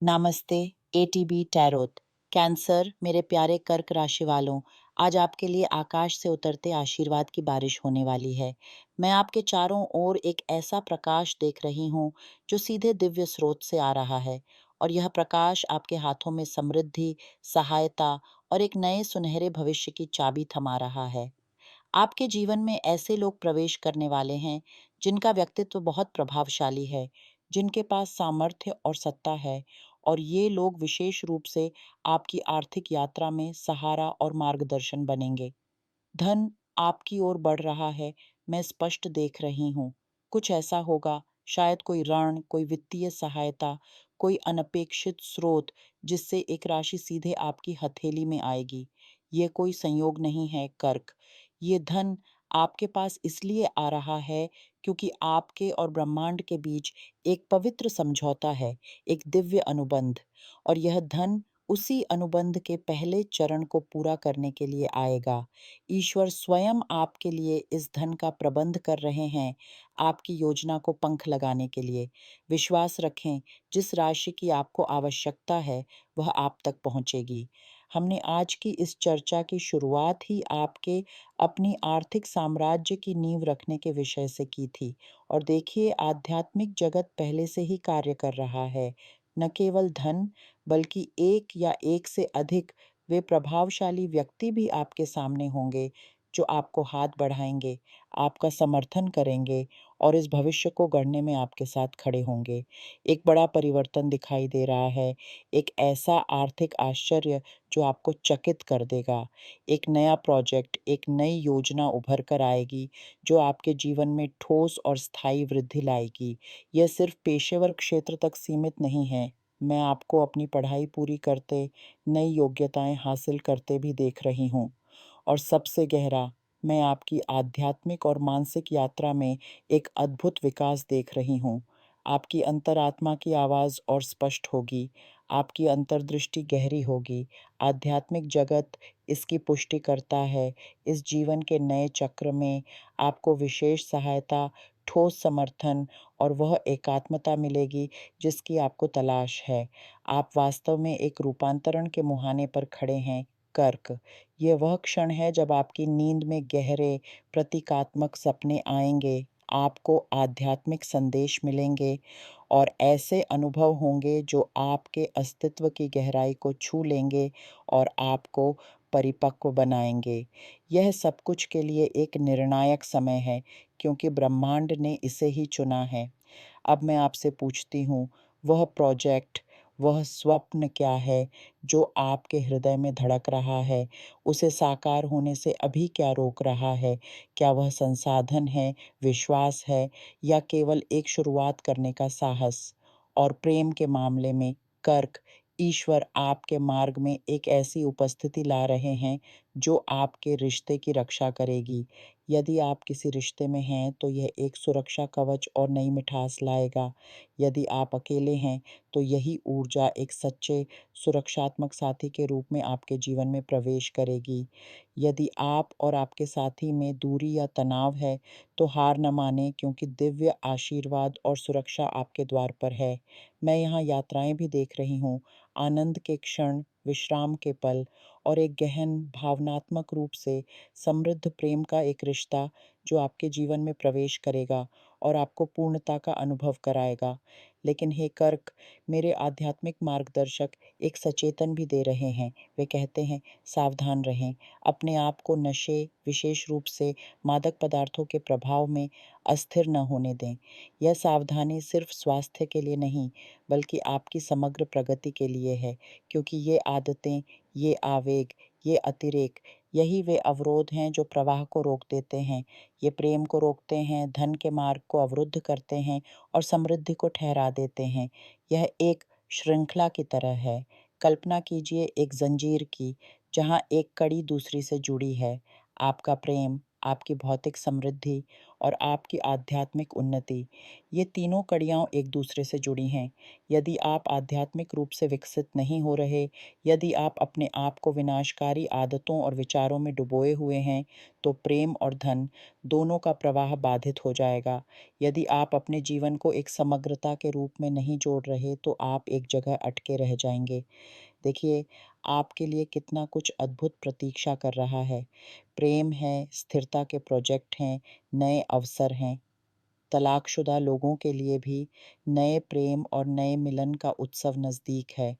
नमस्ते। ATB tarot cancer. मेरे प्यारे कर्क राशि वालों, आज आपके लिए आकाश से उतरते आशीर्वाद की बारिश होने वाली है। मैं आपके चारों ओर एक ऐसा प्रकाश देख रही हूँ जो सीधे दिव्य स्रोत से आ रहा है, और यह प्रकाश आपके हाथों में समृद्धि, सहायता और एक नए सुनहरे भविष्य की चाबी थमा रहा है। आपके जीवन में ऐसे लोग प्रवेश करने वाले हैं जिनका व्यक्तित्व बहुत प्रभावशाली है, जिनके पास सामर्थ्य और सत्ता है, और ये लोग विशेष रूप से आपकी आर्थिक यात्रा में सहारा और मार्गदर्शन बनेंगे। धन आपकी ओर बढ़ रहा है, मैं स्पष्ट देख रही हूँ। कुछ ऐसा होगा, शायद कोई ऋण, कोई वित्तीय सहायता, कोई अनपेक्षित स्रोत, जिससे एक राशि सीधे आपकी हथेली में आएगी। ये कोई संयोग नहीं है कर्क। ये धन आपके पास इसलिए आ रहा है क्योंकि आपके और ब्रह्मांड के बीच एक पवित्र समझौता है, एक दिव्य अनुबंध। और यह धन उसी अनुबंध के पहले चरण को पूरा करने के लिए आएगा। ईश्वर स्वयं आपके लिए इस धन का प्रबंध कर रहे हैं, आपकी योजना को पंख लगाने के लिए। विश्वास रखें, जिस राशि की आपको आवश्यकता है वह आप तक पहुंचेगी। हमने आज की इस चर्चा की शुरुआत ही आपके अपनी आर्थिक साम्राज्य की नींव रखने के विषय से की थी, और देखिए आध्यात्मिक जगत पहले से ही कार्य कर रहा है। न केवल धन, बल्कि एक या एक से अधिक वे प्रभावशाली व्यक्ति भी आपके सामने होंगे जो आपको हाथ बढ़ाएंगे, आपका समर्थन करेंगे और इस भविष्य को गढ़ने में आपके साथ खड़े होंगे। एक बड़ा परिवर्तन दिखाई दे रहा है, एक ऐसा आर्थिक आश्चर्य जो आपको चकित कर देगा। एक नया प्रोजेक्ट, एक नई योजना उभर कर आएगी जो आपके जीवन में ठोस और स्थायी वृद्धि लाएगी। यह सिर्फ पेशेवर क्षेत्र तक सीमित नहीं है। मैं आपको अपनी पढ़ाई पूरी करते, नई योग्यताएं हासिल करते भी देख रही हूँ। और सबसे गहरा, मैं आपकी आध्यात्मिक और मानसिक यात्रा में एक अद्भुत विकास देख रही हूँ। आपकी अंतरात्मा की आवाज़ और स्पष्ट होगी, आपकी अंतर्दृष्टि गहरी होगी। आध्यात्मिक जगत इसकी पुष्टि करता है। इस जीवन के नए चक्र में आपको विशेष सहायता, ठोस समर्थन और वह एकात्मता मिलेगी जिसकी आपको तलाश है। आप वास्तव में एक रूपांतरण के मुहाने पर खड़े हैं कर्क। यह वह क्षण है जब आपकी नींद में गहरे प्रतीकात्मक सपने आएंगे, आपको आध्यात्मिक संदेश मिलेंगे और ऐसे अनुभव होंगे जो आपके अस्तित्व की गहराई को छू लेंगे और आपको परिपक्व बनाएंगे। यह सब कुछ के लिए एक निर्णायक समय है, क्योंकि ब्रह्मांड ने इसे ही चुना है। अब मैं आपसे पूछती हूँ, वह प्रोजेक्ट, वह स्वप्न क्या है जो आपके हृदय में धड़क रहा है? उसे साकार होने से अभी क्या रोक रहा है? क्या वह संसाधन है, विश्वास है, या केवल एक शुरुआत करने का साहस? और प्रेम के मामले में कर्क, ईश्वर आपके मार्ग में एक ऐसी उपस्थिति ला रहे हैं जो आपके रिश्ते की रक्षा करेगी। यदि आप किसी रिश्ते में हैं तो यह एक सुरक्षा कवच और नई मिठास लाएगा। यदि आप अकेले हैं तो यही ऊर्जा एक सच्चे सुरक्षात्मक साथी के रूप में आपके जीवन में प्रवेश करेगी। यदि आप और आपके साथी में दूरी या तनाव है तो हार न मानें, क्योंकि दिव्य आशीर्वाद और सुरक्षा आपके द्वार पर है। मैं यहाँ यात्राएं भी देख रही हूँ, आनंद के क्षण, विश्राम के पल और एक गहन भावनात्मक रूप से समृद्ध प्रेम का एक रिश्ता जो आपके जीवन में प्रवेश करेगा और आपको पूर्णता का अनुभव कराएगा। लेकिन हे कर्क, मेरे आध्यात्मिक मार्गदर्शक एक सचेतन भी दे रहे हैं। वे कहते हैं, सावधान रहें, अपने आप को नशे, विशेष रूप से मादक पदार्थों के प्रभाव में अस्थिर न होने दें। यह सावधानी सिर्फ स्वास्थ्य के लिए नहीं, बल्कि आपकी समग्र प्रगति के लिए है, क्योंकि ये आदतें, ये आवेग, ये अतिरेक, यही वे अवरोध हैं जो प्रवाह को रोक देते हैं। ये प्रेम को रोकते हैं, धन के मार्ग को अवरुद्ध करते हैं और समृद्धि को ठहरा देते हैं। यह एक श्रृंखला की तरह है। कल्पना कीजिए एक जंजीर की, जहाँ एक कड़ी दूसरी से जुड़ी है। आपका प्रेम, आपकी भौतिक समृद्धि और आपकी आध्यात्मिक उन्नति। ये तीनों कड़ियाँ एक दूसरे से जुड़ी हैं। यदि आप आध्यात्मिक रूप से विकसित नहीं हो रहे, यदि आप अपने आप को विनाशकारी आदतों और विचारों में डुबोए हुए हैं, तो प्रेम और धन दोनों का प्रवाह बाधित हो जाएगा। यदि आप अपने जीवन को एक समग्रता के रूप में नहीं जोड़ रहे, तो आप एक जगह अटके रह जाएंगे। देखिए, आपके लिए कितना कुछ अद्भुत प्रतीक्षा कर रहा है। प्रेम है, स्थिरता के प्रोजेक्ट हैं, नए अवसर हैं। तलाकशुदा लोगों के लिए भी नए प्रेम और नए मिलन का उत्सव नज़दीक है।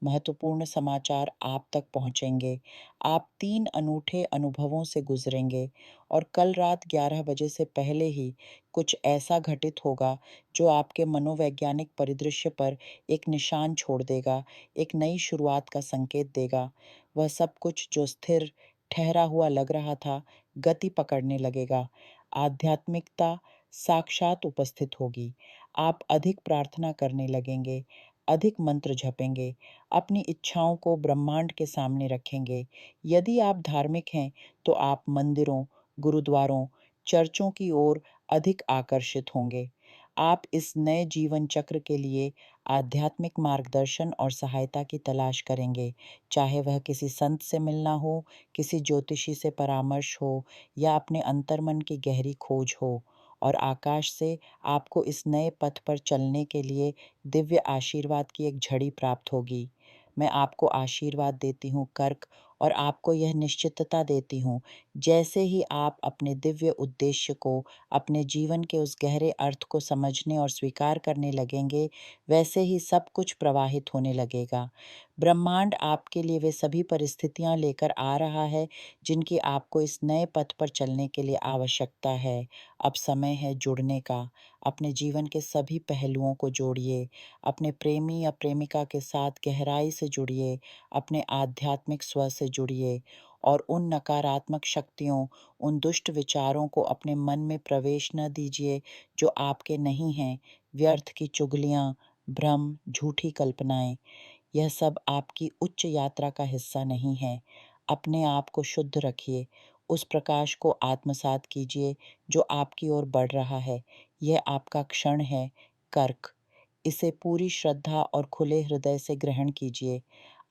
महत्वपूर्ण समाचार आप तक पहुँचेंगे। आप 3 अनूठे अनुभवों से गुज़रेंगे और कल रात 11 बजे से पहले ही कुछ ऐसा घटित होगा जो आपके मनोवैज्ञानिक परिदृश्य पर एक निशान छोड़ देगा, एक नई शुरुआत का संकेत देगा। वह सब कुछ जो स्थिर, ठहरा हुआ लग रहा था, गति पकड़ने लगेगा। आध्यात्मिकता साक्षात उपस्थित होगी। आप अधिक प्रार्थना करने लगेंगे, अधिक मंत्र जपेंगे, अपनी इच्छाओं को ब्रह्मांड के सामने रखेंगे। यदि आप धार्मिक हैं, तो आप मंदिरों, गुरुद्वारों, चर्चों की ओर अधिक आकर्षित होंगे। आप इस नए जीवन चक्र के लिए आध्यात्मिक मार्गदर्शन और सहायता की तलाश करेंगे, चाहे वह किसी संत से मिलना हो, किसी ज्योतिषी से परामर्श हो या अपने अंतर्मन की गहरी खोज हो। और आकाश से आपको इस नए पथ पर चलने के लिए दिव्य आशीर्वाद की एक झड़ी प्राप्त होगी। मैं आपको आशीर्वाद देती हूँ कर्क, और आपको यह निश्चितता देती हूँ, जैसे ही आप अपने दिव्य उद्देश्य को, अपने जीवन के उस गहरे अर्थ को समझने और स्वीकार करने लगेंगे, वैसे ही सब कुछ प्रवाहित होने लगेगा। ब्रह्मांड आपके लिए वे सभी परिस्थितियाँ लेकर आ रहा है जिनकी आपको इस नए पथ पर चलने के लिए आवश्यकता है। अब समय है जुड़ने का। अपने जीवन के सभी पहलुओं को जोड़िए। अपने प्रेमी या प्रेमिका के साथ गहराई से जुड़िए। अपने आध्यात्मिक स्व से जुड़िए और उन नकारात्मक शक्तियों, उन दुष्ट विचारों को अपने मन में प्रवेश न दीजिए जो आपके नहीं हैं। व्यर्थ की चुगलियाँ, भ्रम, झूठी कल्पनाएं, यह सब आपकी उच्च यात्रा का हिस्सा नहीं है। अपने आप को शुद्ध रखिए। उस प्रकाश को आत्मसात कीजिए जो आपकी ओर बढ़ रहा है। यह आपका क्षण है, कर्क। इसे पूरी श्रद्धा और खुले हृदय से ग्रहण कीजिए।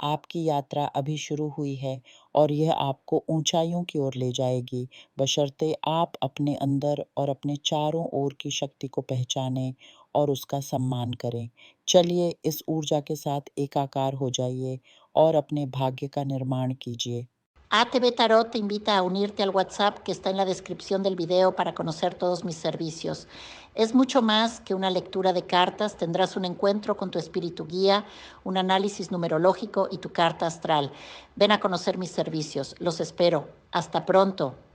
आपकी यात्रा अभी शुरू हुई है और यह आपको ऊंचाइयों की ओर ले जाएगी, बशर्ते आप अपने अंदर और अपने चारों ओर की शक्ति को पहचानें और उसका सम्मान करें। चलिए इस ऊर्जा के साथ एकाकार हो जाइए और अपने भाग्य का निर्माण कीजिए। ATV Tarot te invita a unirte al WhatsApp que está en la descripción del video para conocer todos mis servicios. Es mucho más que una lectura de cartas, tendrás un encuentro con tu espíritu guía, un análisis numerológico y tu carta astral. Ven a conocer mis servicios, los espero. Hasta pronto.